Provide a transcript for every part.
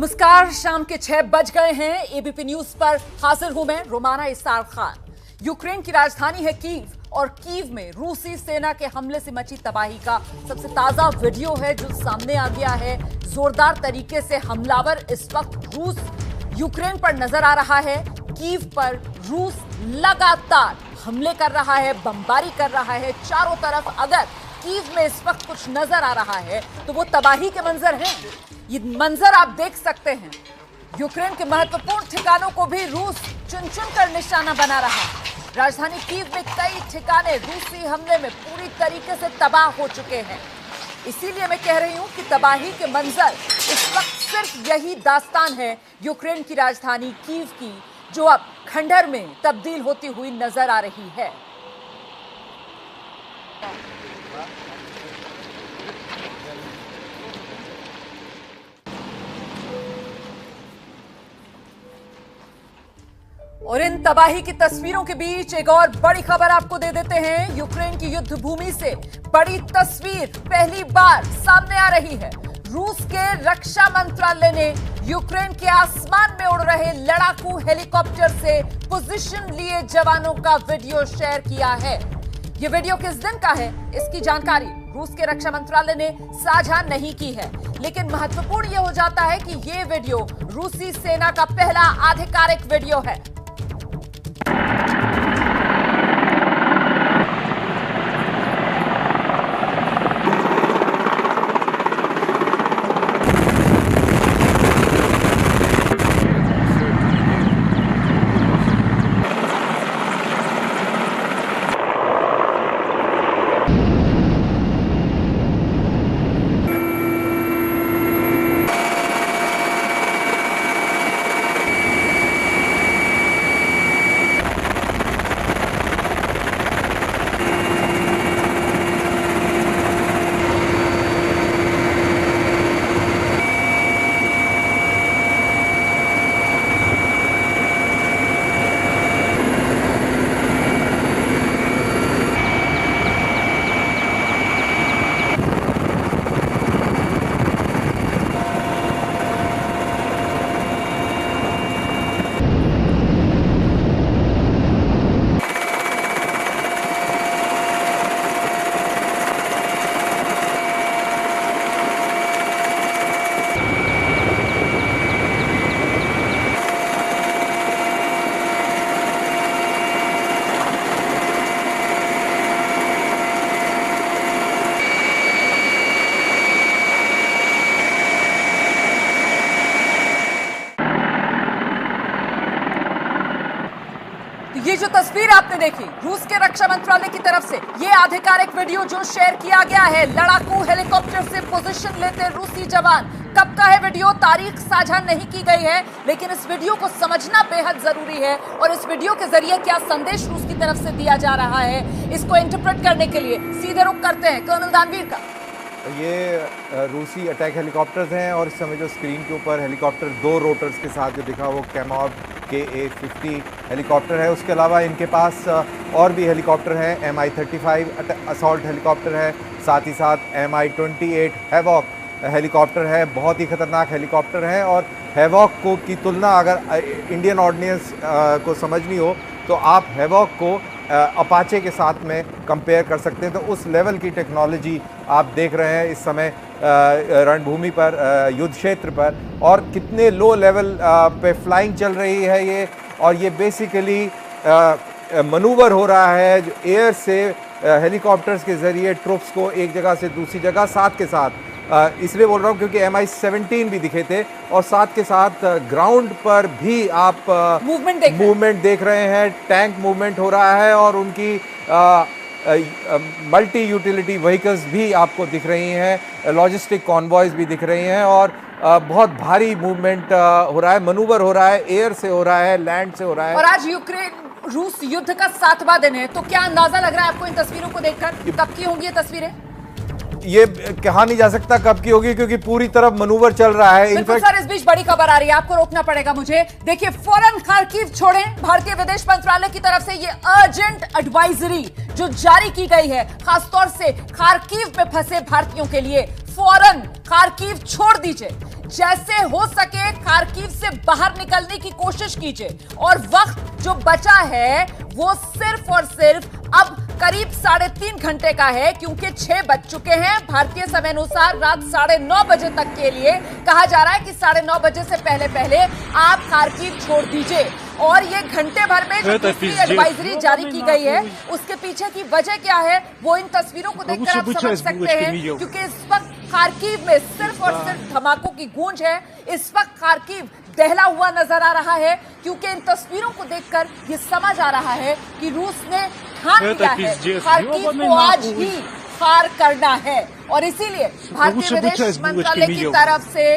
नमस्कार, शाम के 6 बज गए हैं। एबीपी न्यूज पर हाजिर हूं मैं, रोमाना इसार खान। यूक्रेन की राजधानी है कीव और कीव में रूसी सेना के हमले से मची तबाही का सबसे ताजा वीडियो है जो सामने आ गया है। जोरदार तरीके से हमलावर इस वक्त रूस यूक्रेन पर नजर आ रहा है। कीव पर रूस लगातार हमले कर रहा है, बमबारी कर रहा है चारों तरफ। अगर कीव में इस वक्त कुछ नजर आ रहा है तो वो तबाही के मंजर हैं। ये मंजर आप देख सकते हैं। यूक्रेन के महत्वपूर्ण ठिकानों को भी रूस चुन चुन कर निशाना बना रहा है। राजधानी कीव में कई ठिकाने रूसी हमले में पूरी तरीके से तबाह हो चुके हैं। इसीलिए मैं कह रही हूं कि तबाही के मंजर इस वक्त सिर्फ यही दास्तान है यूक्रेन की राजधानी कीव की, जो अब खंडहर में तब्दील होती हुई नजर आ रही है। और इन तबाही की तस्वीरों के बीच एक और बड़ी खबर आपको दे देते हैं। यूक्रेन की युद्ध भूमि से बड़ी तस्वीर पहली बार सामने आ रही है। रूस के रक्षा मंत्रालय ने यूक्रेन के आसमान में उड़ रहे लड़ाकू हेलीकॉप्टर से पोजीशन लिए जवानों का वीडियो शेयर किया है। यह वीडियो किस दिन का है, इसकी जानकारी रूस के रक्षा मंत्रालय ने साझा नहीं की है, लेकिन महत्वपूर्ण यह हो जाता है कि यह वीडियो रूसी सेना का पहला आधिकारिक वीडियो है। ये जो तस्वीर आपने देखी रूस के रक्षा मंत्रालय की तरफ से, ये आधिकारिक वीडियो जो शेयर किया गया है, लड़ाकू हेलीकॉप्टर से पोजीशन लेते रूसी जवान। कब का है वीडियो, तारीख साझा नहीं की गई है, लेकिन इस वीडियो को समझना बेहद जरूरी है। और इस वीडियो के जरिए क्या संदेश रूस की तरफ से दिया जा रहा है, इसको इंटरप्रेट करने के लिए सीधे रुख करते हैं कर्नल दानवीर का। ये रूसी अटैक हेलीकॉप्टर्स हैं और इस समय जो स्क्रीन के ऊपर हेलीकॉप्टर 2 रोटर्स के साथ जो दिखा वो कैमॉड KA-50 हेलीकॉप्टर है। उसके अलावा इनके पास और भी हेलीकॉप्टर हैं। Mi-35 असॉल्ट हेलीकॉप्टर है, साथ ही साथ Mi-28 हैवॉक हेलीकॉप्टर है। बहुत ही ख़तरनाक हेलीकॉप्टर हैं और हैवॉक को की तुलना अगर इंडियन ऑडियंस को समझनी हो तो आप हैवॉक को अपाचे के साथ में कंपेयर कर सकते हैं। तो उस लेवल की टेक्नोलॉजी आप देख रहे हैं इस समय रणभूमि पर, युद्ध क्षेत्र पर, और कितने लो लेवल पे फ्लाइंग चल रही है ये। और ये बेसिकली मनूवर हो रहा है जो एयर से हेलीकॉप्टर्स के ज़रिए ट्रुप्स को एक जगह से दूसरी जगह साथ के साथ, इसलिए बोल रहा हूँ क्योंकि Mi-17 भी दिखे थे और साथ के साथ ग्राउंड पर भी आप मूवमेंट देख रहे हैं। टैंक मूवमेंट हो रहा है और उनकी मल्टी यूटिलिटी व्हीकल्स भी आपको दिख रही हैं, लॉजिस्टिक कॉन्वॉयज भी दिख रही हैं और बहुत भारी मूवमेंट हो रहा है, मनूवर हो रहा है, एयर से हो रहा है, लैंड से हो रहा है। और आज यूक्रेन रूस युद्ध का 7वां दिन है, तो क्या अंदाजा लग रहा है आपको इन तस्वीरों को देखकर, कब की होंगी ये तस्वीरें? ये कहा नहीं जा सकता कब की होगी क्योंकि पूरी तरफ मनूवर चल रहा है। इनफैक्ट सर, इस बीच बड़ी खबर आ रही है, आपको रोकना पड़ेगा मुझे। देखिए, फौरन खार्किव छोड़ें। भारतीय विदेश मंत्रालय की तरफ से ये अर्जेंट एडवाइजरी जो जारी की गई है, खासतौर से खार्किव में फंसे भारतीयों के लिए, फौरन खार्किव छोड़ दीजिए। जैसे हो सके खार्किव से बाहर निकलने की कोशिश कीजिए। और वक्त जो बचा है वो सिर्फ और सिर्फ अब करीब 3.5 घंटे का है, क्योंकि 6 बज चुके हैं। भारतीय समय अनुसार रात 9:30 बजे तक के लिए कहा जा रहा है कि 9:30 बजे से पहले पहले आप खार्किव छोड़ दीजिए। और ये घंटे भर में जो दूसरी एडवाइजरी जारी की गई है उसके पीछे की वजह क्या है वो इन तस्वीरों को देखकर आप समझ सकते हैं, क्योंकि इस वक्त खार्किव में सिर्फ और सिर्फ धमाकों की गूंज है। इस वक्त खार्किव दहला हुआ नजर आ रहा है, क्योंकि इन तस्वीरों को देखकर ये समझ आ रहा है कि रूस ने ठान लिया है खार्किव को आज ही पार करना है। और इसीलिए भारतीय विदेश मंत्रालय की तरफ से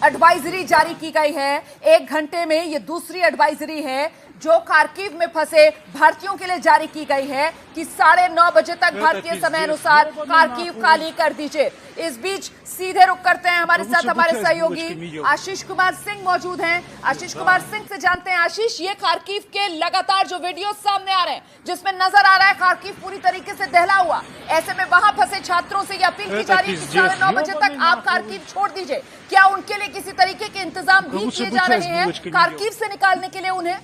एडवाइजरी जारी की गई है। 1 घंटे में ये दूसरी एडवाइजरी है जो खार्किव में फंसे भारतीयों के लिए जारी की गई है कि 9:30 बजे तक भारतीय समय अनुसार खार्किव खाली कर दीजिए। इस बीच सीधे रुक करते हैं, हमारे साथ हमारे सहयोगी आशीष कुमार सिंह मौजूद हैं। आशीष कुमार सिंह से जानते हैं। आशीष, ये खार्किव के लगातार जो वीडियो सामने आ रहे हैं जिसमें नजर आ रहा है खार्किव पूरी तरीके से दहला हुआ, ऐसे में वहां फंसे छात्रों से ये अपील की जा रही है कि 9:30 बजे तक आप खार्किव छोड़ दीजिए। क्या उनके लिए किसी तरीके के इंतजाम भी किए जा रहे हैं खार्किव से निकालने के लिए उन्हें?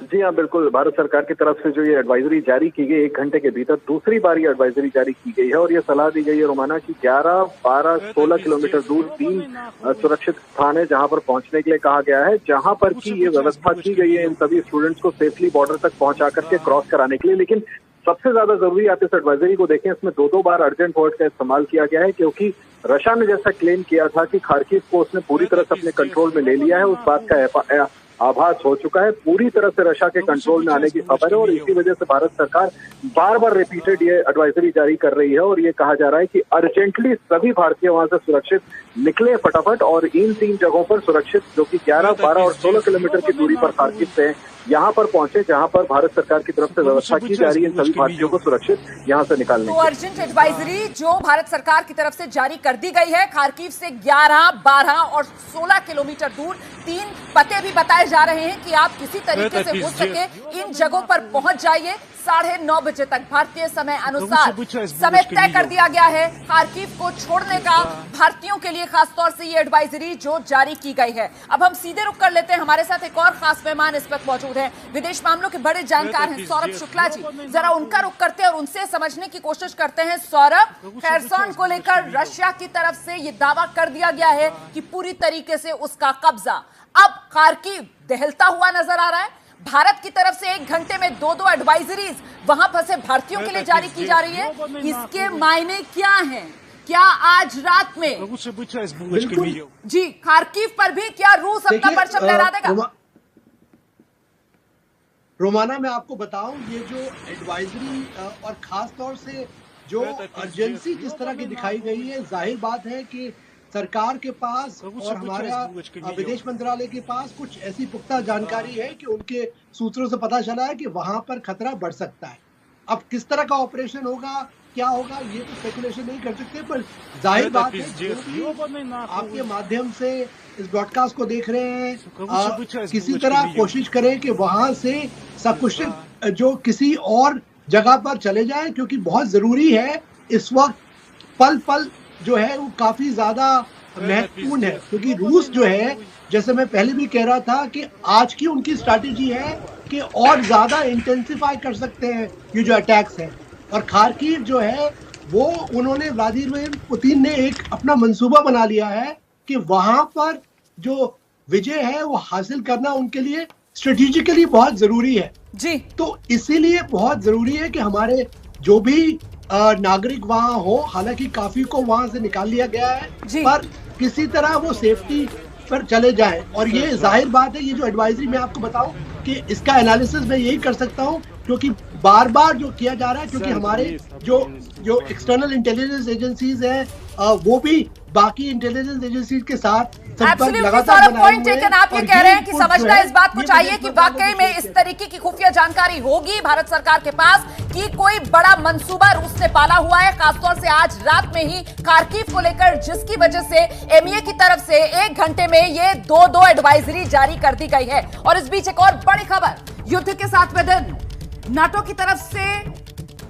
जी हाँ, बिल्कुल। भारत सरकार की तरफ से जो ये एडवाइजरी जारी की गई, 1 घंटे के भीतर दूसरी बार ये एडवाइजरी जारी की गई है और ये सलाह दी गई है रोमाना की 11, 12, 16 किलोमीटर दूर 3 सुरक्षित स्थान है जहां पर पहुंचने के लिए कहा गया है, जहां पर की ये व्यवस्था की गई है इन सभी स्टूडेंट्स को सेफली बॉर्डर तक पहुंचा करके क्रॉस कराने के लिए। लेकिन सबसे ज्यादा जरूरी आप इस एडवाइजरी को देखें, इसमें 2 बार अर्जेंट वर्ड का इस्तेमाल किया गया है, क्योंकि रशिया ने जैसा क्लेम किया था कि खार्किव को उसने पूरी तरह से अपने कंट्रोल में ले लिया है, उस बात का आभास हो चुका है। पूरी तरह से रशिया के कंट्रोल में आने की खबर है और इसी वजह से भारत सरकार बार बार रिपीटेड ये एडवाइजरी जारी कर रही है और ये कहा जा रहा है कि अर्जेंटली सभी भारतीय वहां से सुरक्षित निकले फटाफट और इन 3 जगहों पर सुरक्षित, जो कि 11, 12 और 16 किलोमीटर की दूरी पर खार्किव से यहाँ पर पहुंचे, जहां पर भारत सरकार की तरफ से व्यवस्था की जा रही है सभी भारतीयों को सुरक्षित यहाँ से निकालने की। तो अर्जेंट एडवाइजरी जो भारत सरकार की तरफ से जारी कर दी गई है, खार्किव से 11, 12 और 16 किलोमीटर दूर 3 पते भी बताए जा रहे हैं कि आप किसी तरीके से हो सके इन जगहों पर पहुंच जाइए। 9:30 बजे तक भारतीय समय अनुसार समय तय कर दिया गया है खार्किव को छोड़ने का भारतीयों के लिए, खासतौर से ये एडवाइजरी जो जारी की गई है। अब हम सीधे रुक कर लेते हैं, हमारे साथ एक और खास मेहमान इस वक्त मौजूद है, विदेश मामलों के बड़े जानकार हैं सौरभ शुक्ला जी। जरा उनका रुक करते हैं और उनसे समझने की कोशिश करते हैं। सौरभ, खैरसोन को लेकर रशिया की तरफ से ये दावा कर दिया गया है कि पूरी तरीके से उसका कब्जा। अब खार्किव दहलता हुआ नजर आ रहा है। भारत की तरफ से 1 घंटे में 2 एडवाइजरीज वहां फंसे भारतीयों के लिए जारी की जा रही है। इसके मायने क्या हैं? क्या आज रात में जी खार्किव पर भी क्या रूस अपना परचम लहरा देगा? रोमाना, मैं आपको बताऊं, ये जो एडवाइजरी और खास तौर से जो अर्जेंसी जिस तरह की दिखाई गई है, जाहिर बात है कि सरकार के पास और हमारा विदेश मंत्रालय के पास कुछ ऐसी पुख्ता जानकारी है कि उनके सूत्रों से पता चला है कि वहां पर खतरा बढ़ सकता है। अब किस तरह का ऑपरेशन होगा, क्या होगा, ये तो स्पेकुलेशन नहीं कर सकते, पर जाहिर बात है जो भी आपके माध्यम से इस ब्रॉडकास्ट को देख रहे हैं, किसी तरह कोशिश करें कि वहां से सकुशल जो किसी और जगह पर चले जाएं, क्योंकि बहुत जरूरी है इस वक्त पल पल जो है वो काफी ज्यादा महत्वपूर्ण है, क्योंकि रूस जो है, जैसे मैं पहले भी कह रहा था कि आज की उनकी स्ट्रैटेजी है कि और ज्यादा इंटेंसिफाई कर सकते हैं ये जो अटैक्स हैं। और खार्किव जो है वो उन्होंने, व्लादिमीर पुतिन ने एक अपना मंसूबा बना लिया है कि वहां पर जो विजय है वो हासिल करना उनके लिए स्ट्रेटेजिकली बहुत जरूरी है जी। तो इसीलिए बहुत जरूरी है कि हमारे जो भी नागरिक वहां हो, हालांकि काफी को वहां से निकाल लिया गया है, पर किसी तरह वो सेफ्टी पर चले जाएं। और ये जाहिर बात है, ये जो एडवाइजरी मैं आपको बताऊं कि इसका एनालिसिस मैं यही कर सकता हूं, क्योंकि बार बार जो किया जा रहा है, क्योंकि हमारे जो एक्सटर्नल इंटेलिजेंस एजेंसीज हैं वो भी बाकी इंटेलिजेंस एजेंसीज के साथ पॉइंट टेकन। आप ये कह रहे हैं कि समझना इस बात को चाहिए कि वाकई में इस तरीके की खुफिया जानकारी होगी भारत सरकार के पास कि कोई बड़ा मंसूबा रूस ने पाला हुआ है, खासतौर से आज रात में ही खार्किव को लेकर, जिसकी वजह से एमईए की तरफ से 1 घंटे में ये 2 एडवाइजरी जारी कर दी गई है। और इस बीच एक और बड़ी खबर, युद्ध के 7वें दिन नाटो की तरफ से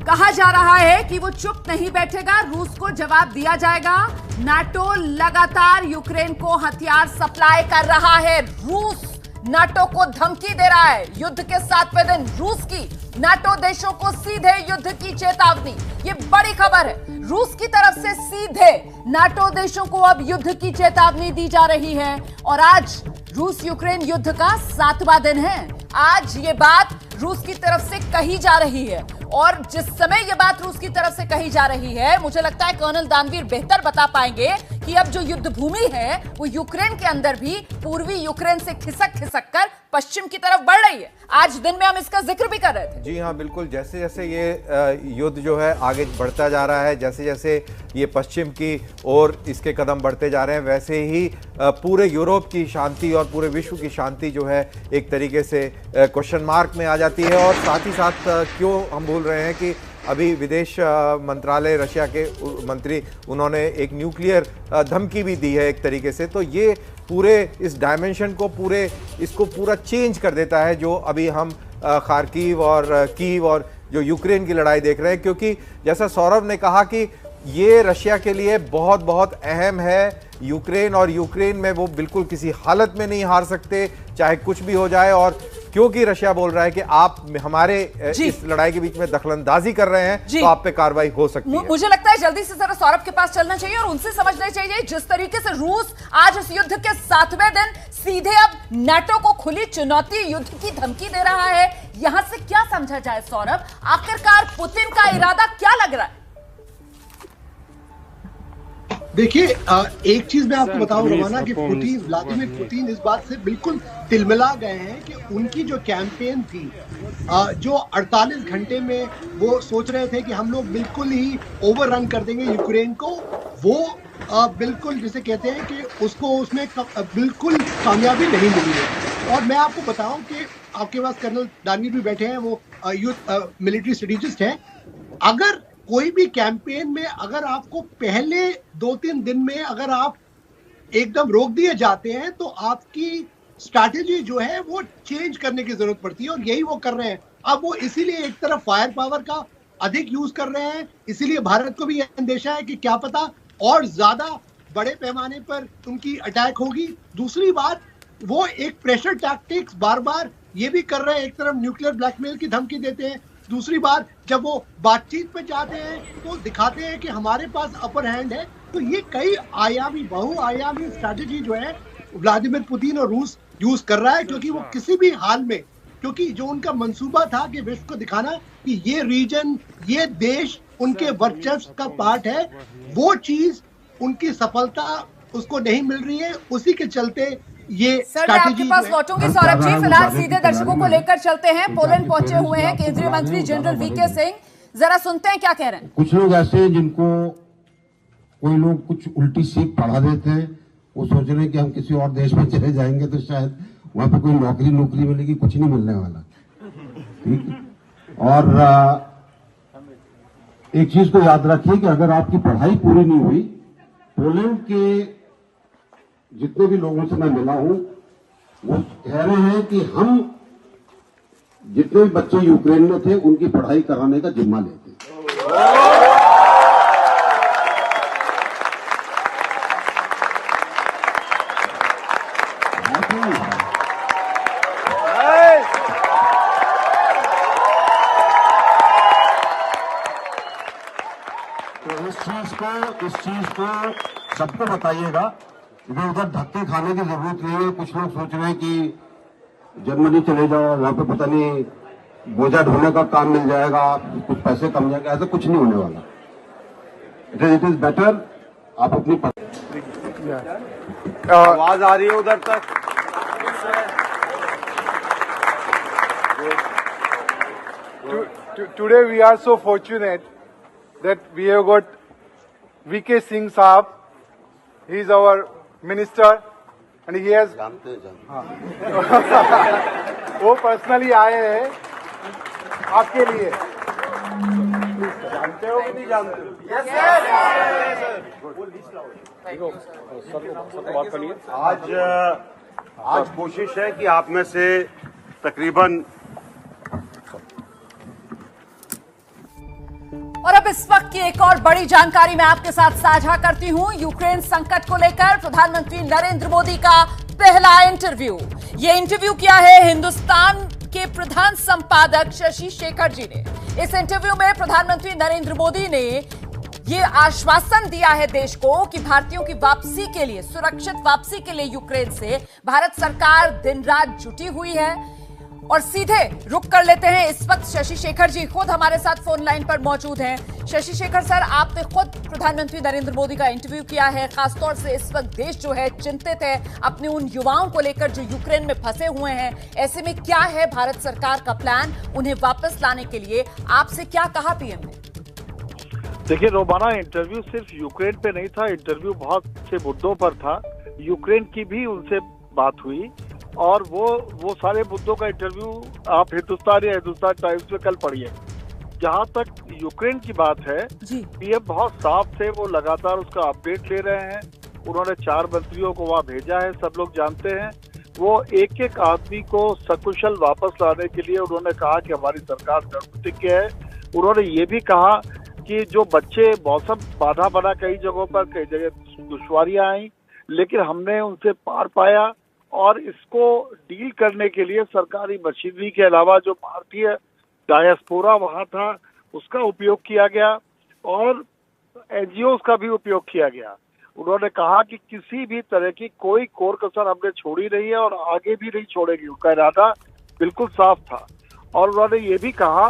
कहा जा रहा है कि वो चुप नहीं बैठेगा, रूस को जवाब दिया जाएगा। नाटो लगातार यूक्रेन को हथियार सप्लाई कर रहा है। रूस नाटो को धमकी दे रहा है। युद्ध के 7वें दिन रूस की नाटो देशों को सीधे युद्ध की चेतावनी। ये बड़ी खबर है। रूस की तरफ से सीधे नाटो देशों को अब युद्ध की चेतावनी दी जा रही है। और आज रूस यूक्रेन युद्ध का 7वां दिन है। आज ये बात रूस की तरफ से कही जा रही है। और जिस समय ये बात रूस की तरफ से कही जा रही है, मुझे लगता है कर्नल दानवीर बेहतर बता पाएंगे कि अब जो युद्ध भूमि है वो यूक्रेन के अंदर भी पूर्वी यूक्रेन से खिसक कर पश्चिम की तरफ बढ़ रही है। आज दिन में हम इसका जिक्र भी कर रहे थे। जी हाँ, बिल्कुल। जैसे जैसे ये युद्ध जो है आगे बढ़ता जा रहा है, जैसे जैसे ये पश्चिम की ओर इसके कदम बढ़ते जा रहे हैं, वैसे ही पूरे यूरोप की शांति और पूरे विश्व की शांति जो है एक तरीके से क्वेश्चन मार्क में आ जाती है। और साथ ही साथ क्यों हम भूल रहे हैं कि अभी विदेश मंत्रालय रशिया के मंत्री उन्होंने एक न्यूक्लियर धमकी भी दी है एक तरीके से। तो ये पूरे इस डायमेंशन को इसको पूरा चेंज कर देता है जो अभी हम खार्किव और कीव और जो यूक्रेन की लड़ाई देख रहे हैं। क्योंकि जैसा सौरभ ने कहा कि ये रशिया के लिए बहुत बहुत अहम है। यूक्रेन और यूक्रेन में वो बिल्कुल किसी हालत में नहीं हार सकते, चाहे कुछ भी हो जाए। और क्योंकि रशिया बोल रहा है कि आप हमारे इस लड़ाई के बीच में दखलंदाजी कर रहे हैं, तो आप पे कार्रवाई हो सकती है। मुझे लगता है जल्दी से जरा सौरभ के पास चलना चाहिए और उनसे समझना चाहिए जिस तरीके से रूस आज इस युद्ध के 7वें दिन सीधे अब नाटो को खुली चुनौती, युद्ध की धमकी दे रहा है। यहां से क्या समझा जाए सौरभ? आखिरकार पुतिन का इरादा क्या लग रहा है? देखिए, एक चीज मैं आपको बताऊं रोमाना कि व्लादिमीर पुतिन इस बात से बिल्कुल तिलमिला गए हैं कि उनकी जो कैंपेन थी, जो 48 घंटे में वो सोच रहे थे कि हम लोग बिल्कुल ही ओवररन कर देंगे यूक्रेन को, वो बिल्कुल जिसे कहते हैं कि उसको उसमें बिल्कुल कामयाबी नहीं मिली है। और मैं आपको बताऊं कि आपके पास कर्नल दानवीर भी बैठे हैं, वो मिलिट्री स्ट्रेटेजिस्ट हैं। अगर कोई भी कैंपेन में अगर आपको पहले 2-3 दिन में अगर आप एकदम रोक दिए जाते हैं तो आपकी स्ट्रैटेजी जो है वो चेंज करने की जरूरत पड़ती है। और यही वो कर रहे हैं। अब वो इसीलिए एक तरफ फायर पावर का अधिक यूज कर रहे हैं, इसीलिए भारत को भी यह अंदेशा है कि क्या पता और ज्यादा बड़े पैमाने पर उनकी अटैक होगी। दूसरी बात, वो एक प्रेशर टैक्टिक्स बार बार ये भी कर रहे हैं, एक तरफ न्यूक्लियर ब्लैकमेल की धमकी देते हैं, दूसरी बात जब वो बातचीत पे जाते हैं तो दिखाते हैं कि हमारे पास अपर हैंड है। तो ये कई आयामी बहुआयामी स्ट्रैटेजी जो है व्लादिमीर पुतिन और रूस यूज कर रहा है। क्योंकि वो किसी भी हाल में, क्योंकि जो उनका मंसूबा था कि विश्व को दिखाना कि ये रीजन, ये देश उनके वर्चस्व का पार्ट है, वो चीज उनकी सफलता उसको नहीं मिल रही है। उसी के चलते ये सर, मैं आपके पास लौटूंगी सौरभ जी। फिलहाल सीधे दर्शकों को लेकर चलते हैं। पोलैंड पहुंचे हुए हैं केंद्रीय मंत्री जनरल वीके सिंह, जरा सुनते हैं क्या कह रहे हैं। कुछ लोग ऐसे हैं जिनको कोई लोग कुछ उल्टी सीख पढ़ा देते हैं, वो सोच रहे हैं कि हम किसी और देश में चले जाएंगे तो शायद वहां पे कोई नौकरी मिलेगी, कुछ नहीं मिलने वाला। ठीक। और एक चीज को याद रखिए कि अगर आपकी पढ़ाई पूरी नहीं हुई, पोलैंड के जितने भी लोगों से मैं मिला हूं वो कह रहे हैं कि हम जितने भी बच्चे यूक्रेन में थे उनकी पढ़ाई कराने का जिम्मा लेते हैं। तो इस चीज को सबको बताइएगा। इधर उधर धक्के खाने की जरूरत नहीं है। कुछ लोग सोच रहे हैं कि जर्मनी चले जाओ, वहां पे पता नहीं बोझा ढोने का काम मिल जाएगा, कुछ पैसे कम जाएंगे, ऐसा कुछ नहीं होने वाला। इट इज बेटर आप अपनी आवाज आ रही है उधर तक। Today we are so fortunate that we have got VK Singh Saab. He is our minister and he has वो पर्सनली आए हैं आपके लिए। जानते हो कि नहीं जानते? Yes sir. आज कोशिश है कि आप में से तकरीबन और अब इस वक्त की एक और बड़ी जानकारी मैं आपके साथ साझा करती हूं। यूक्रेन संकट को लेकर प्रधानमंत्री नरेंद्र मोदी का पहला इंटरव्यू। ये इंटरव्यू किया है हिंदुस्तान के प्रधान संपादक शशि शेखर जी ने। इस इंटरव्यू में प्रधानमंत्री नरेंद्र मोदी ने ये आश्वासन दिया है देश को कि भारतीयों की वापसी के लिए, सुरक्षित वापसी के लिए यूक्रेन से भारत सरकार दिन रात जुटी हुई है। और सीधे रुक कर लेते हैं, इस वक्त शशि शेखर जी खुद हमारे साथ फोन लाइन पर मौजूद हैं। शशि शेखर सर, आपने खुद प्रधानमंत्री नरेंद्र मोदी का इंटरव्यू किया है। खासतौर से इस वक्त देश जो है चिंतित है अपने उन युवाओं को लेकर जो यूक्रेन में फंसे हुए हैं। ऐसे में क्या है भारत सरकार का प्लान उन्हें वापस लाने के लिए? आपसे क्या कहा पीएम ने? देखिए रोमाना, इंटरव्यू सिर्फ यूक्रेन पे नहीं था, इंटरव्यू बहुत से मुद्दों पर था। यूक्रेन की भी उनसे बात हुई और वो सारे मुद्दों का इंटरव्यू आप हिंदुस्तान या हिंदुस्तान टाइम्स में कल पढ़िए। जहां तक यूक्रेन की बात है, पीएम बहुत साफ थे, वो लगातार उसका अपडेट ले रहे हैं। उन्होंने 4 मंत्रियों को वहां भेजा है, सब लोग जानते हैं। वो एक एक आदमी को सकुशल वापस लाने के लिए उन्होंने कहा कि हमारी सरकार प्रतिज्ञ है। उन्होंने ये भी कहा कि जो बच्चे, मौसम बाधा बना कई जगहों पर, कई जगह दुश्वारियां आई, लेकिन हमने उनसे पार पाया और इसको डील करने के लिए सरकारी मशीनरी के अलावा जो भारतीय डायस्पोरा वहां था उसका उपयोग किया गया और एनजीओ का भी उपयोग किया गया। उन्होंने कहा कि किसी भी तरह की कोई कोर कसर हमने छोड़ी नहीं है और आगे भी नहीं छोड़ेगी। उनका इरादा बिल्कुल साफ था। और उन्होंने ये भी कहा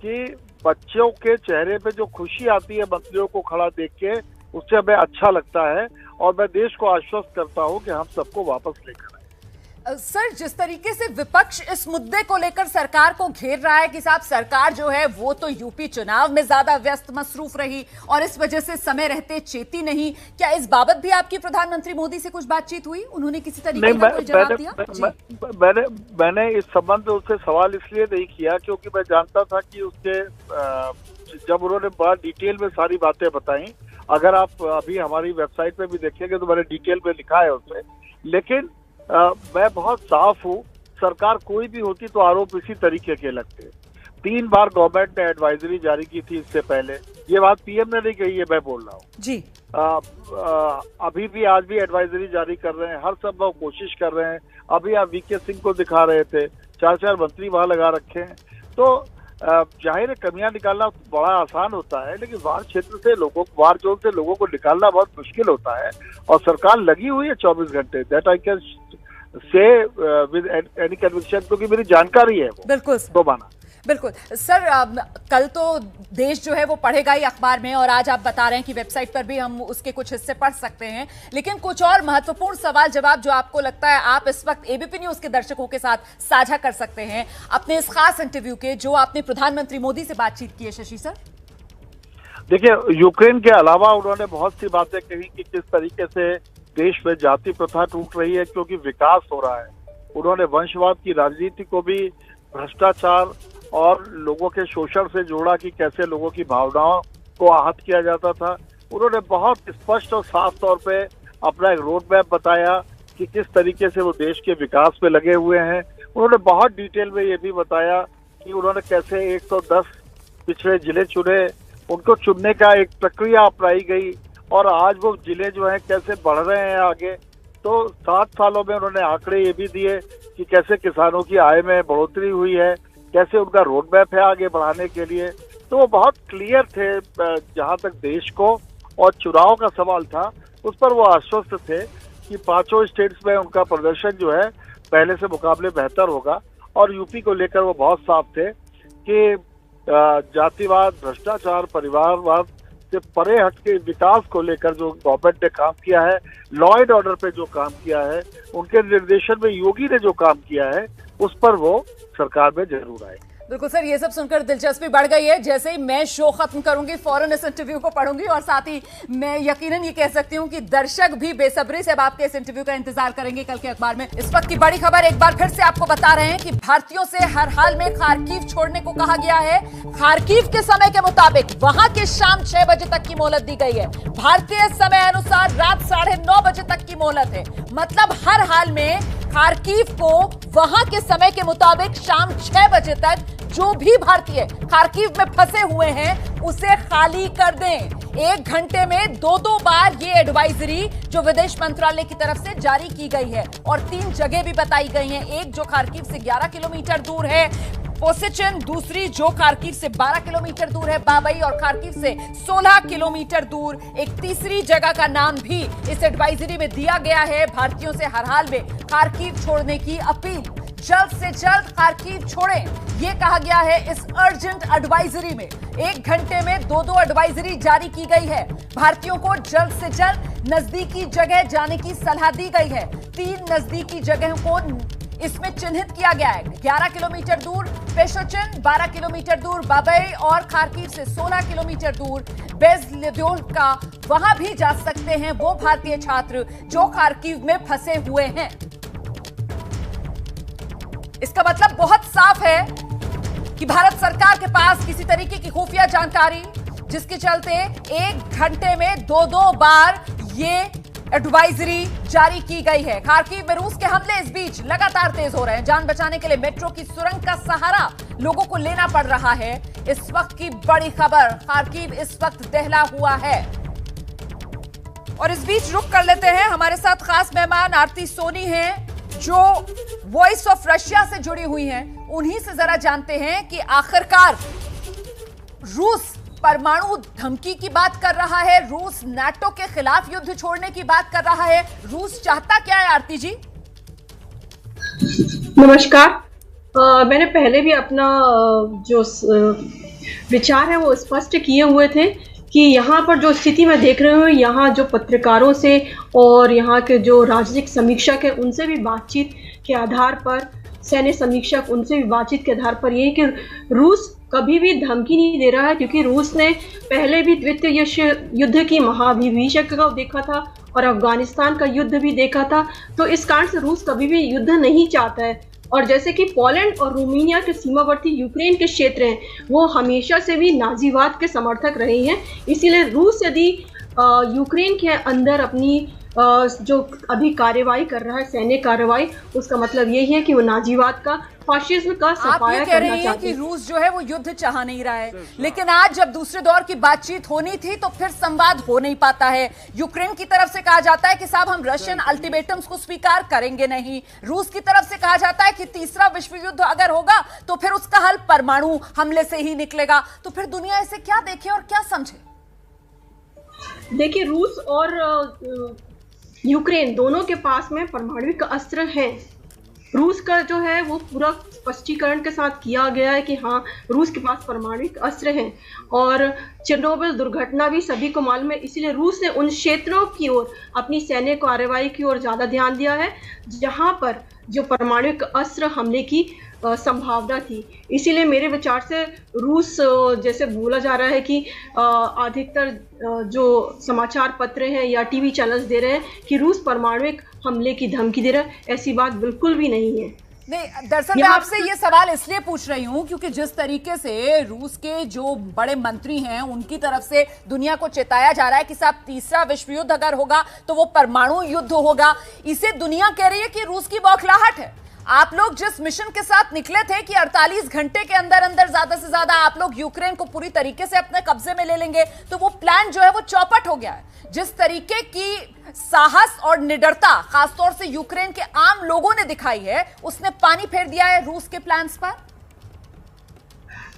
कि बच्चों के चेहरे पे जो खुशी आती है मंत्रियों को खड़ा देख के, उससे हमें अच्छा लगता है और मैं देश को आश्वस्त करता हूं कि हम सबको वापस लेकर आए। सर, जिस तरीके से विपक्ष इस मुद्दे को लेकर सरकार को घेर रहा है कि साहब सरकार जो है वो तो यूपी चुनाव में ज्यादा व्यस्त मसरूफ रही और इस वजह से समय रहते चेती नहीं, क्या इस बाबत भी आपकी प्रधानमंत्री मोदी से कुछ बातचीत हुई? उन्होंने किसी तरीके का कोई जवाब दिया? मैंने इस संबंध में उससे सवाल इसलिए नहीं किया क्योंकि मैं जानता था कि उसके जब उन्होंने बड़ा डिटेल में सारी बातें बताई, अगर आप अभी हमारी वेबसाइट पे भी देखेंगे तो मैंने डिटेल में लिखा है उसमें। लेकिन मैं बहुत साफ हूँ, सरकार कोई भी होती तो आरोप इसी तरीके के लगते। 3 बार गवर्नमेंट ने एडवाइजरी जारी की थी इससे पहले। ये बात पीएम ने नहीं कही है, मैं बोल रहा हूँ जी। अभी भी आज भी एडवाइजरी जारी कर रहे हैं, हर संभव कोशिश कर रहे हैं। अभी आप वीके सिंह को दिखा रहे थे, 4 मंत्री वहां लगा रखे हैं। तो जाहिर है कमियां निकालना बड़ा आसान होता है, लेकिन वार क्षेत्र से लोगों, वार जोन से लोगों को निकालना बहुत मुश्किल होता है और सरकार लगी हुई है 24 घंटे। That I can say with any conviction, क्योंकि मेरी जानकारी है वो। बिल्कुल रोमाना, बिल्कुल सर, कल तो देश जो है वो पढ़ेगा ही अखबार में और आज आप बता रहे हैं कि वेबसाइट पर भी हम उसके कुछ हिस्से पढ़ सकते हैं। लेकिन कुछ और महत्वपूर्ण सवाल जवाब जो आपको लगता है आप इस वक्त एबीपी न्यूज के दर्शकों के साथ साझा कर सकते हैं अपने इस खास इंटरव्यू के, जो आपने प्रधानमंत्री मोदी से बातचीत की है, शशि सर? देखिए, यूक्रेन के अलावा उन्होंने बहुत सी बातें कही कि किस तरीके से देश में जाति प्रथा टूट रही है क्योंकि विकास हो रहा है। उन्होंने वंशवाद की राजनीति को भी भ्रष्टाचार और लोगों के शोषण से जोड़ा कि कैसे लोगों की भावनाओं को आहत किया जाता था। उन्होंने बहुत स्पष्ट और साफ तौर पे अपना एक रोड मैप बताया कि किस तरीके से वो देश के विकास में लगे हुए हैं। उन्होंने बहुत डिटेल में ये भी बताया कि उन्होंने कैसे 110 पिछड़े जिले चुने, उनको चुनने का एक प्रक्रिया अपनाई गई और आज वो जिले जो हैं कैसे बढ़ रहे हैं आगे। तो 7 सालों में उन्होंने आंकड़े ये भी दिए कि कैसे किसानों की आय में बढ़ोतरी हुई है, कैसे उनका रोड मैप है आगे बढ़ाने के लिए। तो वो बहुत क्लियर थे। जहां तक देश को और चुनाव का सवाल था उस पर वो आश्वस्त थे कि 5 स्टेट्स में उनका प्रदर्शन जो है पहले से मुकाबले बेहतर होगा। और यूपी को लेकर वो बहुत साफ थे कि जातिवाद, भ्रष्टाचार, परिवारवाद से परे हट के विकास को लेकर जो गवर्नमेंट ने काम किया है, लॉ एंड ऑर्डर पे जो काम किया है, उनके निर्देशन में योगी ने जो काम किया है, उस पर वो सरकार में जरूर आए। बिल्कुल सर, ये सब सुनकर दिलचस्पी बढ़ गई है। जैसे ही मैं शो खत्म करूंगी फौरन इस इंटरव्यू को पढ़ूंगी और साथ ही मैं यकीनन ये कह सकती हूँ कि दर्शक भी बेसब्री से अब आपके इस इंटरव्यू का इंतजार करेंगे कल के अखबार में। इस वक्त की बड़ी खबर एक बार फिर से आपको बता रहे हैं कि भारतीयों से हर हाल में खार्किव छोड़ने को कहा गया है। खार्किव के समय के मुताबिक वहां के शाम 6 बजे तक की मोहलत दी गई है। भारतीय समय अनुसार रात 9:30 बजे तक की मोहलत है। मतलब हर हाल में खार्किव को वहां के समय के मुताबिक शाम 6 बजे तक जो भी भारतीय खार्किव में फंसे हुए हैं उसे खाली कर दें। 1 घंटे में 2 बार ये एडवाइजरी जो विदेश मंत्रालय की तरफ से जारी की गई है और 3 जगह भी बताई गई हैं। एक जो खार्किव से 11 किलोमीटर दूर है पोसिचन, दूसरी जो खार्किव से 12 किलोमीटर दूर है बाबई और खार्किव से 16 किलोमीटर दूर एक तीसरी जगह का नाम भी इस एडवाइजरी में दिया गया है। भारतीयों से हर हाल में खार्किव छोड़ने की अपील, जल्द से जल्द खार्किव छोड़ें, यह कहा गया है इस अर्जेंट एडवाइजरी में। 1 घंटे में 2 एडवाइजरी जारी की गई है। भारतीयों को जल्द से जल्द नजदीकी जगह जाने की सलाह दी गई है। 3 नजदीकी जगहों को इसमें चिन्हित किया गया है। 11 किलोमीटर दूर पेशोचन, 12 किलोमीटर दूर बाबई और खार्किव से 16 किलोमीटर दूर बेज़्लेदोव्का, वहां भी जा सकते हैं वो भारतीय छात्र जो खार्किव में फंसे हुए हैं। इसका मतलब बहुत साफ है कि भारत सरकार के पास किसी तरीके की खुफिया जानकारी, जिसके चलते 1 घंटे में 2 बार ये एडवाइजरी जारी की गई है। खार्किव में रूस के हमले इस बीच लगातार तेज हो रहे हैं। जान बचाने के लिए मेट्रो की सुरंग का सहारा लोगों को लेना पड़ रहा है। इस वक्त की बड़ी खबर, खार्किव इस वक्त दहला हुआ है। और इस बीच रुक कर लेते हैं, हमारे साथ खास मेहमान आरती सोनी हैं जो वॉइस ऑफ रशिया से जुड़ी हुई हैं। उन्हीं से जरा जानते हैं कि आखिरकार रूस परमाणु धमकी की बात कर रहा है, रूस नाटो के खिलाफ युद्ध छोड़ने की बात कर रहा है, रूस चाहता क्या है आरती जी? नमस्कार। मैंने पहले भी अपना जो विचार है वो स्पष्ट किए हुए थे कि यहाँ पर जो स्थिति मैं देख रही हूँ, यहाँ जो पत्रकारों से और यहाँ के जो राजनीतिक समीक्षक है उनसे भी बातचीत के आधार पर, सैन्य समीक्षक उनसे भी बातचीत के आधार पर ये कि रूस कभी भी धमकी नहीं दे रहा है, क्योंकि रूस ने पहले भी द्वितीय युद्ध की महाविभीषक को देखा था और अफगानिस्तान का युद्ध भी देखा था। तो इस कारण से रूस कभी भी युद्ध नहीं चाहता है। और जैसे कि पोलैंड और रोमानिया के सीमावर्ती यूक्रेन के क्षेत्र हैं, वो हमेशा से भी नाजीवाद के समर्थक रहे हैं। इसीलिए रूस यदि यूक्रेन के अंदर अपनी जो अभी कार्रवाई कर रहा है, सैन्य कार्रवाई, उसका मतलब यही है कि वो नाजीवाद का, फाशिज्म का सफाया करना चाहते हैं। कि रूस जो है वो युद्ध चाह नहीं रहा है, लेकिन आज जब दूसरे दौर की बातचीत होनी थी तो फिर संवाद हो नहीं पाता है। यूक्रेन की तरफ से कहा जाता है कि साहब हम रशियन अल्टीमेटम्स को स्वीकार करेंगे नहीं। रूस की तरफ से कहा जाता है कि तीसरा विश्व युद्ध अगर होगा तो फिर उसका हल परमाणु हमले से ही निकलेगा। तो फिर दुनिया इसे क्या देखे और क्या समझे? देखिए, रूस और यूक्रेन दोनों के पास में परमाणु अस्त्र हैं। रूस का जो है वो पूरा स्पष्टीकरण के साथ किया गया है कि हाँ, रूस के पास परमाणु अस्त्र हैं और चेरनोबिल दुर्घटना भी सभी को मालूम है। इसीलिए रूस ने उन क्षेत्रों की ओर, अपनी सैन्य कार्रवाई की ओर ज़्यादा ध्यान दिया है जहाँ पर जो परमाणु अस्त्र हमले की संभावना थी। इसीलिए मेरे विचार से रूस, जैसे बोला जा रहा है कि अधिकतर जो समाचार पत्र हैं या टीवी चैनल्स दे रहे हैं कि रूस परमाणु हमले की धमकी दे रहा है, ऐसी बात बिल्कुल भी नहीं है। नहीं, दरअसल मैं आपसे ये सवाल इसलिए पूछ रही हूँ क्योंकि जिस तरीके से रूस के जो बड़े मंत्री हैं उनकी तरफ से दुनिया को चेताया जा रहा है कि साहब तीसरा विश्व युद्ध अगर होगा तो वो परमाणु युद्ध होगा, इसे दुनिया कह रही है कि रूस की बौखलाहट है। आप लोग जिस मिशन के साथ निकले थे कि 48 घंटे के अंदर अंदर ज्यादा से ज्यादा आप लोग यूक्रेन को पूरी तरीके से अपने कब्जे में ले लेंगे, तो वो प्लान जो है वो चौपट हो गया है। जिस तरीके की साहस और निडरता खासतौर से यूक्रेन के आम लोगों ने दिखाई है, उसने पानी फेर दिया है रूस के प्लान्स पर।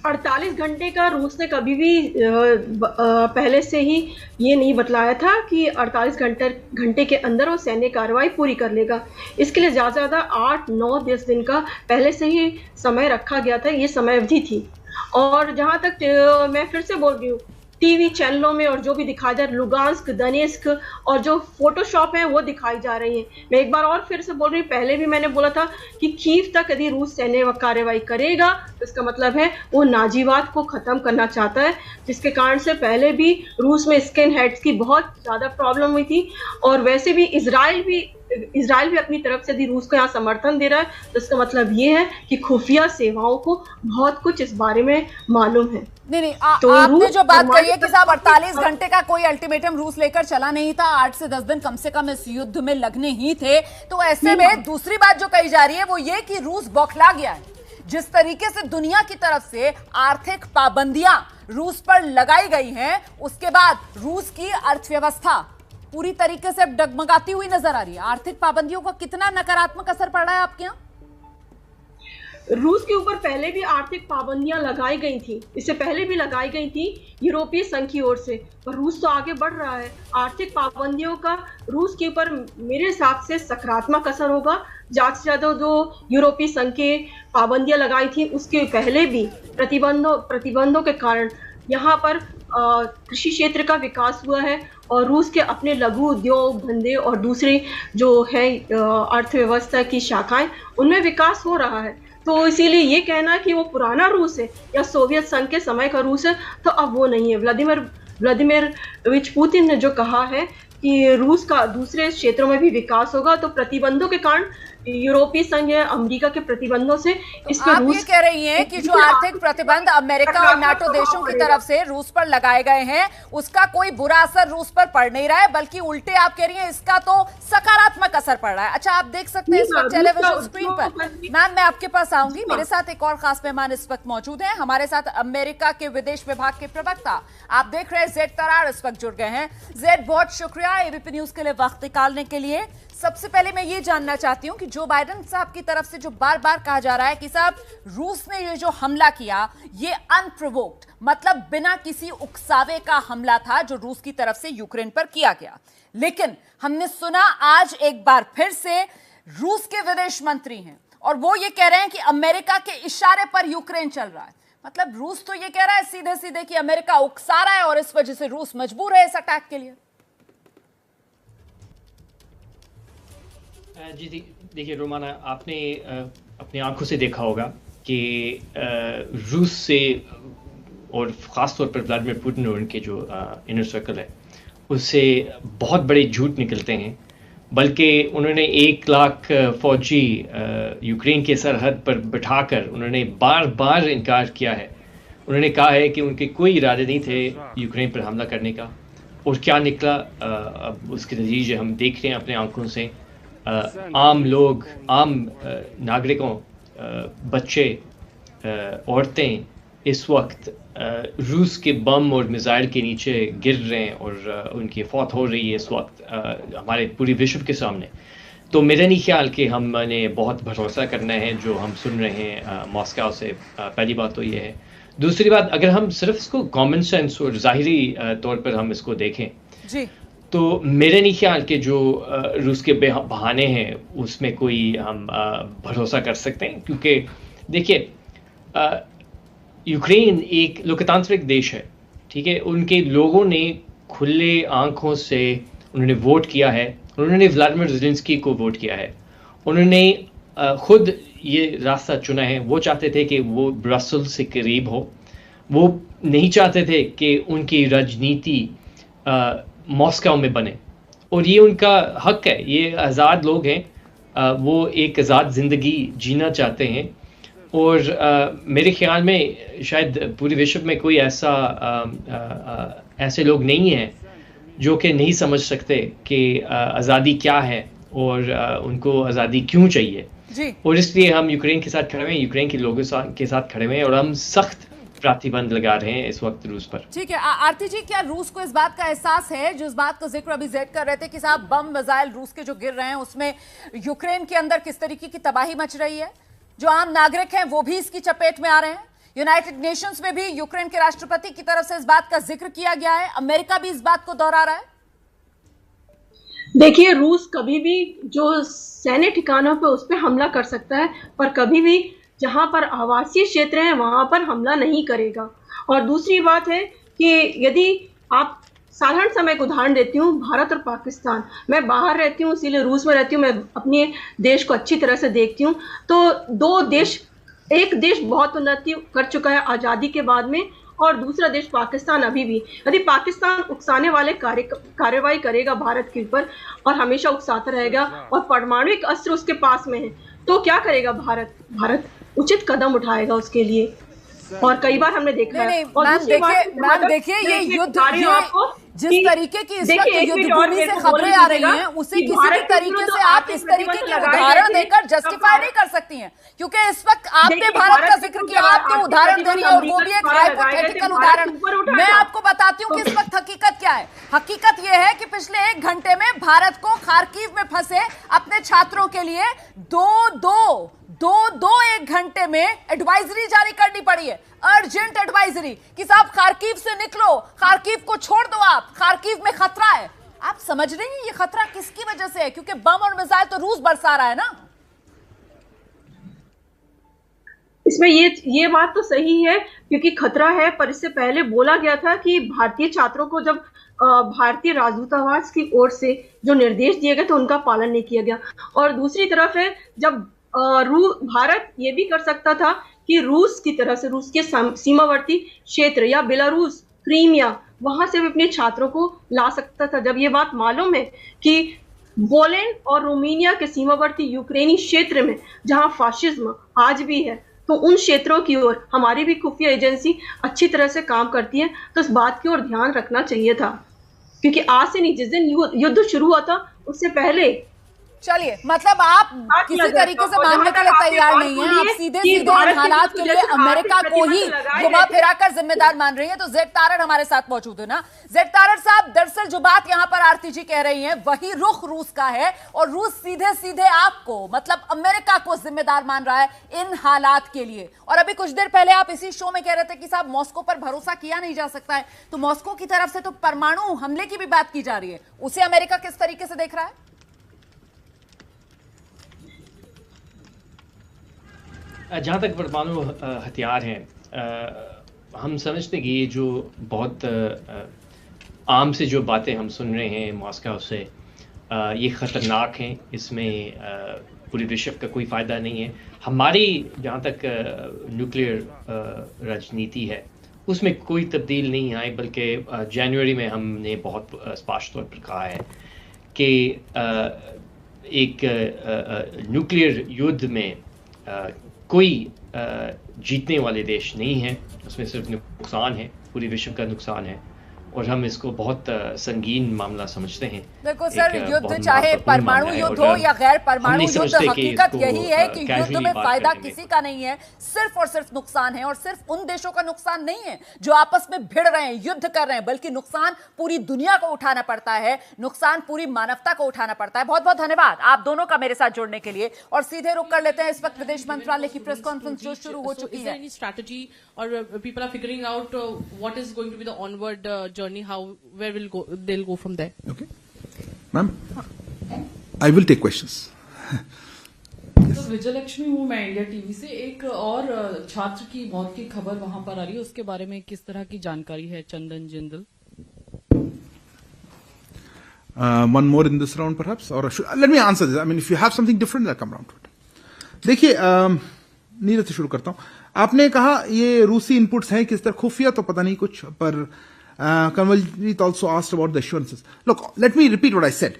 48 घंटे का रूस ने कभी भी पहले से ही ये नहीं बतलाया था कि 48 घंटे के अंदर वो सैन्य कार्रवाई पूरी कर लेगा। इसके लिए ज़्यादा से ज़्यादा 8-9-10 दिन का पहले से ही समय रखा गया था, ये समय अवधि थी। और जहाँ तक मैं फिर से बोल रही हूँ, टीवी चैनलों में और जो भी दिखाया जा रहा है, लुगांस्क, दनेस्क और जो फोटोशॉप है वो दिखाई जा रही है। मैं एक बार और फिर से बोल रही हूँ, पहले भी मैंने बोला था कि कीव तक यदि रूस सैन्य कार्रवाई करेगा तो इसका मतलब है वो नाजीवाद को ख़त्म करना चाहता है, जिसके कारण से पहले भी रूस में स्किन हेड्स की बहुत ज़्यादा प्रॉब्लम हुई थी। और वैसे भी इजराइल भी अपनी तरफ से यदि रूस को यहाँ समर्थन दे रहा है तो इसका मतलब ये है कि खुफिया सेवाओं को बहुत कुछ इस बारे में मालूम है। नहीं, तो आपने जो बात कही है कि साहब 48 परमाणु घंटे का कोई अल्टीमेटम रूस लेकर चला नहीं था, 8 से 10 दिन कम से कम इस युद्ध में लगने ही थे। तो ऐसे में दूसरी बात जो कही जा रही है वो ये कि रूस बौखला गया है। जिस तरीके से दुनिया की तरफ से आर्थिक पाबंदियां रूस पर लगाई गई हैं, उसके बाद रूस की अर्थव्यवस्था पूरी तरीके से डगमगाती हुई नजर आ रही है। आर्थिक पाबंदियों का कितना नकारात्मक असर पड़ रहा है आपके यहाँ? रूस के ऊपर पहले भी आर्थिक पाबंदियां लगाई गई थी, इससे पहले भी लगाई गई थी यूरोपीय संघ की ओर से, पर रूस तो आगे बढ़ रहा है। आर्थिक पाबंदियों का रूस के ऊपर मेरे हिसाब से सकारात्मक असर होगा। ज्यादा से ज्यादा जो यूरोपीय संघ के पाबंदियां लगाई थी उसके पहले भी प्रतिबंधों के कारण यहाँ पर कृषि क्षेत्र का विकास हुआ है और रूस के अपने लघु उद्योग धंधे और दूसरे जो है अर्थव्यवस्था की शाखाएं, उनमें विकास हो रहा है। तो इसीलिए ये कहना कि वो पुराना रूस है या सोवियत संघ के समय का रूस है, तो अब वो नहीं है। व्लादिमीर पुतिन ने जो कहा है कि रूस का दूसरे क्षेत्रों में भी विकास होगा, तो प्रतिबंधों के कारण यूरोपीय संघ या अमेरिका के प्रतिबंधों से इस पर आप ये कह रही हैं कि जो आर्थिक प्रतिबंध अमेरिका और नाटो देशों की तरफ से रूस पर लगाए गए हैं, उसका कोई बुरा असर रूस पर पड़ नहीं रहा है, बल्कि उल्टे आप कह रही हैं इसका तो सकारात्मक असर पड़ रहा है। अच्छा, आप देख सकते हैं इस वक्त टेलीविजन स्क्रीन पर, मैम मैं आपके पास आऊंगी, मेरे साथ एक और खास मेहमान इस वक्त मौजूद हैं। हमारे साथ अमेरिका के विदेश विभाग के प्रवक्ता, आप देख रहे हैं जेड तरार इस वक्त जुड़ गए हैं। जेड, बहुत शुक्रिया एबीपी न्यूज के लिए वक्त निकालने के लिए। सबसे पहले मैं ये जानना चाहती हूं कि जो बाइडेन साहब की तरफ से जो बार बार कहा जा रहा है कि साहब रूस ने ये जो हमला किया ये अनप्रोवोक्ड, मतलब बिना किसी उकसावे का हमला था जो रूस की तरफ से यूक्रेन पर किया गया, लेकिन हमने सुना आज एक बार फिर से रूस के विदेश मंत्री हैं और वो ये कह रहे हैं कि अमेरिका के इशारे पर यूक्रेन चल रहा है। मतलब रूस तो ये कह रहा है सीधे सीधे कि अमेरिका उकसा रहा है और इस वजह से रूस मजबूर है इस अटैक के लिए। जी देखिए रोमाना, आपने अपनी आंखों से देखा होगा कि रूस से और ख़ास तौर पर व्लादिमीर पुतिन और उनके जो इनर सर्कल है उससे बहुत बड़े झूठ निकलते हैं। बल्कि उन्होंने 1 लाख फौजी यूक्रेन के सरहद पर बिठाकर उन्होंने बार बार इनकार किया है। उन्होंने कहा है कि उनके कोई इरादे नहीं थे यूक्रेन पर हमला करने का, और क्या निकला अब उसके नतीजे हम देख रहे हैं अपने आंखों से। आम लोग, आम नागरिकों, बच्चे, औरतें इस वक्त रूस के बम और मिसाइल के नीचे गिर रहे हैं और उनकी फौत हो रही है इस वक्त हमारे पूरे विश्व के सामने। तो मेरा नहीं ख्याल कि हमने बहुत भरोसा करना है जो हम सुन रहे हैं मॉस्को से। पहली बात तो ये है। दूसरी बात, अगर हम सिर्फ इसको कॉमन सेंस और ज़ाहिरी तौर पर हम इसको देखें जी, तो मेरे नहीं ख्याल के जो रूस के बहाने हैं उसमें कोई हम भरोसा कर सकते हैं। क्योंकि देखिए, यूक्रेन एक लोकतांत्रिक देश है, ठीक है। उनके लोगों ने खुले आंखों से उन्होंने वोट किया है, उन्होंने व्लादिमीर ज़ेलेंस्की को वोट किया है, उन्होंने खुद ये रास्ता चुना है। वो चाहते थे कि वो ब्रसेल से करीब हो, वो नहीं चाहते थे कि उनकी राजनीति मॉस्को में बने, और ये उनका हक है। ये आज़ाद लोग हैं, वो एक आज़ाद ज़िंदगी जीना चाहते हैं। और मेरे ख्याल में शायद पूरे विश्व में कोई ऐसे लोग नहीं हैं जो कि नहीं समझ सकते कि आज़ादी क्या है और उनको आज़ादी क्यों चाहिए जी। और इसलिए हम यूक्रेन के साथ खड़े हुए हैं, यूक्रेन के लोगों के साथ खड़े हुए हैं, और हम सख्त प्रतिबंध लगा रहे हैं इस वक्त रूस पर। ठीक है आरती जी, क्या रूस को इस बात का एहसास है, जो इस बात का जिक्र अभी जेड कर रहे थे कि साहब बम मिसाइल रूस के जो गिर रहे हैं उसमें यूक्रेन के अंदर किस तरीके की तबाही मच रही है, जो आम नागरिक हैं वो भी इसकी चपेट में आ रहे हैं। यूनाइटेड नेशंस में भी यूक्रेन के राष्ट्रपति की तरफ से इस बात का जिक्र किया गया है, अमेरिका भी इस बात को दोहरा रहा है। देखिए, रूस कभी भी जो सैन्य ठिकानों पे उस पर हमला कर सकता है, पर कभी भी जहां पर आवासीय क्षेत्र हैं वहां पर हमला नहीं करेगा। और दूसरी बात है कि यदि आप साधारण समय को उदाहरण देती हूँ, भारत और पाकिस्तान, मैं बाहर रहती हूँ इसीलिए रूस में रहती हूँ, मैं अपने देश को अच्छी तरह से देखती हूँ। तो दो देश, एक देश बहुत उन्नति कर चुका है आज़ादी के बाद में, और दूसरा देश पाकिस्तान अभी भी। यदि पाकिस्तान उकसाने वाले कार्रवाई करेगा भारत के ऊपर और हमेशा उकसाता रहेगा और परमाणु अस्त्र उसके पास में है, तो क्या करेगा भारत उचित कदम उठाएगा उसके लिए। और कई बार हमने देखा है। नहीं, मैम देखिए ये युद्ध, जिस तरीके की इस वक्त युद्ध भूमि से खबरें आ रही हैं, उसे किसी भी तरीके से आप इस तरीके के उदाहरण देकर जस्टिफाई नहीं कर सकती हैं, क्योंकि इस वक्त आपने भारत का जिक्र किया, आपने उदाहरण दे रही है और वो भी एक हाइपोथेटिकल उदाहरण। मैं आपको बताती हूँ कि इस वक्त हकीकत क्या है। हकीकत यह है कि पिछले 1 घंटे में भारत को खार्किव में फंसे अपने छात्रों के लिए दो 1 घंटे में एडवाइजरी जारी करनी पड़ी है, अर्जेंट एडवाइजरी कि साहब खार्किव से निकलो, खार्किव को छोड़ दो, आप खार्किव में खतरा है। आप समझ रही हैं ये खतरा किसकी वजह से है? क्योंकि बम और मिसाइल तो रूस बरसा रहा है ना। इसमें ये बात तो सही है क्योंकि खतरा है, पर इससे पहले बोला गया था कि भारतीय छात्रों को जब भारतीय राजदूतावास की ओर से जो निर्देश दिए गए थे उनका पालन नहीं किया गया। और दूसरी तरफ है, जब भारत ये भी कर सकता था कि रूस की तरह से, रूस के सीमावर्ती क्षेत्र या बेलारूस, क्रीमिया, वहां से भी अपने छात्रों को ला सकता था। जब ये बात मालूम है कि पोलैंड और रोमानिया के सीमावर्ती यूक्रेनी क्षेत्र में जहां फाशिज्म आज भी है, तो उन क्षेत्रों की ओर हमारी भी खुफिया एजेंसी अच्छी तरह से काम करती है, तो इस बात की ओर ध्यान रखना चाहिए था। क्योंकि आज से नहीं, जिस दिन युद्ध शुरू हुआ था उससे पहले। चलिए, मतलब आप किसी तरीके से मानने के लिए तैयार नहीं है, आप सीधे इन हालात के लिए अमेरिका को ही घुमा फिरा कर जिम्मेदार मान रही है। तो जेड तारड़ हमारे साथ मौजूद है ना। जेड तारड़ साहब, दरअसल जो बात यहाँ पर आरती जी कह रही है वही रुख रूस का है, और रूस सीधे सीधे आपको, मतलब अमेरिका को जिम्मेदार मान रहा है इन हालात के लिए। और अभी कुछ देर पहले आप इसी शो में कह रहे थे कि साहब मॉस्को पर भरोसा किया नहीं जा सकता है, तो मॉस्को की तरफ से तो परमाणु हमले की भी बात की जा रही है, उसे अमेरिका किस तरीके से देख रहा है? जहाँ तक परमाणु हथियार हैं, हम समझते कि ये जो बहुत आम से जो बातें हम सुन रहे हैं मॉस्को से, ये ख़तरनाक हैं, इसमें पूरे विश्व का कोई फ़ायदा नहीं है। हमारी जहाँ तक न्यूक्लियर राजनीति है उसमें कोई तब्दील नहीं आई, बल्कि जनवरी में हमने बहुत स्पष्ट तौर पर कहा है कि एक न्यूक्लियर युद्ध में कोई जीतने वाले देश नहीं है, उसमें सिर्फ नुकसान है, पूरे विश्व का नुकसान है, और हम इसको बहुत संगीन मामला समझते हैं। देखो सर, युद्ध चाहे परमाणु युद्ध हो या गैर परमाणु युद्ध, हकीकत यही है कि युद्ध में फायदा किसी का नहीं है, सिर्फ और सिर्फ नुकसान है। और सिर्फ उन देशों का नुकसान नहीं है जो आपस में भिड़ रहे हैं, युद्ध कर रहे हैं, बल्कि नुकसान पूरी दुनिया को उठाना पड़ता है, नुकसान पूरी मानवता को उठाना पड़ता है। बहुत बहुत धन्यवाद आप दोनों का मेरे साथ जुड़ने के लिए। और सीधे रुक कर लेते हैं, इस वक्त विदेश मंत्रालय की प्रेस कॉन्फ्रेंस जो शुरू हो चुकी है। स्ट्रैटेजी और people are figuring out what is going to be the onward journey, where will they'll go from there? Okay, ma'am, I will take questions. तो विजिलैक्शन हूँ मैं इंडिया टीवी से। एक और छात्र की मौत की खबर वहां पर आ रही है, उसके बारे में किस तरह की जानकारी है चंदन Jindal? One more in this round perhaps, or let me answer this. I mean, if you have something different, I'll come round to it. देखिए, नीरज से शुरू करता हूँ। आपने कहा ये रूसी इनपुट्स हैं किस तरह, खुफिया तो पता नहीं कुछ, पर Kanwaljit also asked about the assurances. Look, let me repeat what I said.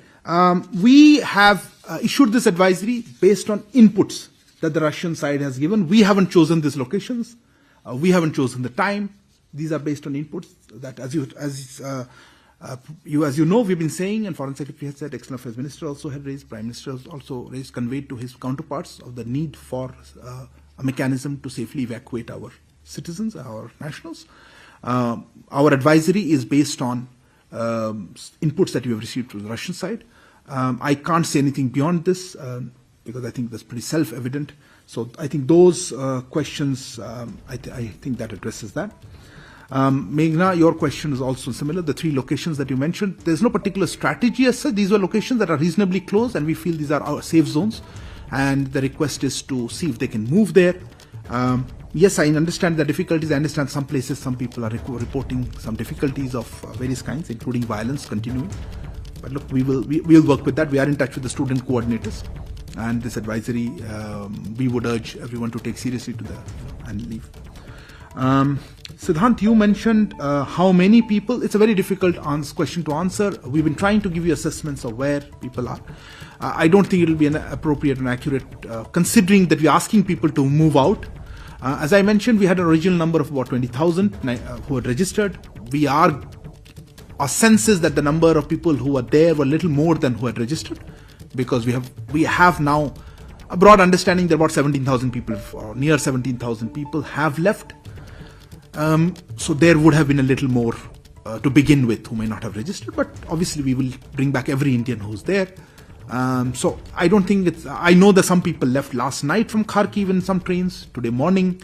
We have issued this advisory based on inputs that the Russian side has given. We haven't chosen these locations. We haven't chosen the time. These are based on inputs that, as you know, we've been saying, and Foreign Secretary has said, External Affairs Minister also had raised, Prime Minister has also raised, conveyed to his counterparts of the need for a mechanism to safely evacuate our citizens, our nationals. Our advisory is based on inputs that we have received from the Russian side. I can't say anything beyond this because I think that's pretty self-evident. So I think those questions, I think that addresses that. Meghna, your question is also similar. The 3 locations that you mentioned, there's no particular strategy as such. These were locations that are reasonably close, and we feel these are our safe zones. And the request is to see if they can move there. Yes, I understand the difficulties. I understand some places, some people are reporting some difficulties of various kinds, including violence continuing. But look, we will work with that. We are in touch with the student coordinators, and this advisory we would urge everyone to take seriously and leave. Siddhant, you mentioned how many people. It's a very difficult question to answer. We've been trying to give you assessments of where people are. I don't think it will be an appropriate and accurate, considering that we're asking people to move out. As I mentioned, we had an original number of about 20,000 who had registered. Our sense is that the number of people who were there were a little more than who had registered, because we have now a broad understanding that about 17,000 people, or near 17,000 people, have left. So there would have been a little more to begin with who may not have registered, but obviously we will bring back every Indian who's there. So I don't think I know that some people left last night from Kharkiv in some trains, today morning.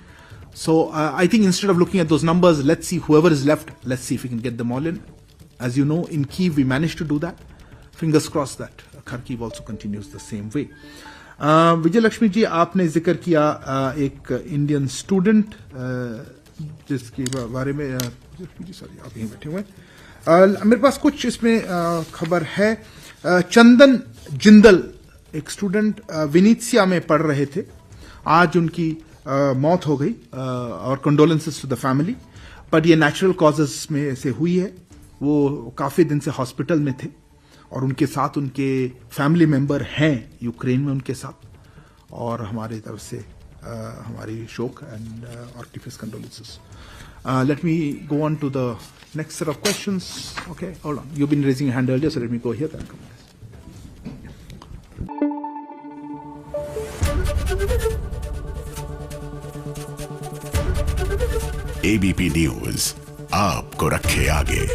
So I think instead of looking at those numbers, let's see whoever is left, let's see if we can get them all in. As you know, in Kyiv we managed to do that. Fingers crossed that Kharkiv also continues the same way. विजय लक्ष्मी जी, आपने जिक्र किया एक Indian student जिसके बारे में, sorry आप यहीं बैठे हुए हैं, मेरे पास कुछ इसमें खबर है। चंदन जिंदल एक स्टूडेंट विनीत्सिया में पढ़ रहे थे, आज उनकी मौत हो गई, और condolences to the family, but ये नेचुरल कॉजेस में से हुई है। वो काफ़ी दिन से हॉस्पिटल में थे और उनके साथ उनके फैमिली मेंबर हैं यूक्रेन में उनके साथ, और हमारे तरफ से हमारी शोक एंड और deepest condolences. Let me go on to the next set of questions. Okay, hold on. You've been raising your hand earlier, so let me go here. Then come. ABP News आपको रखे आगे।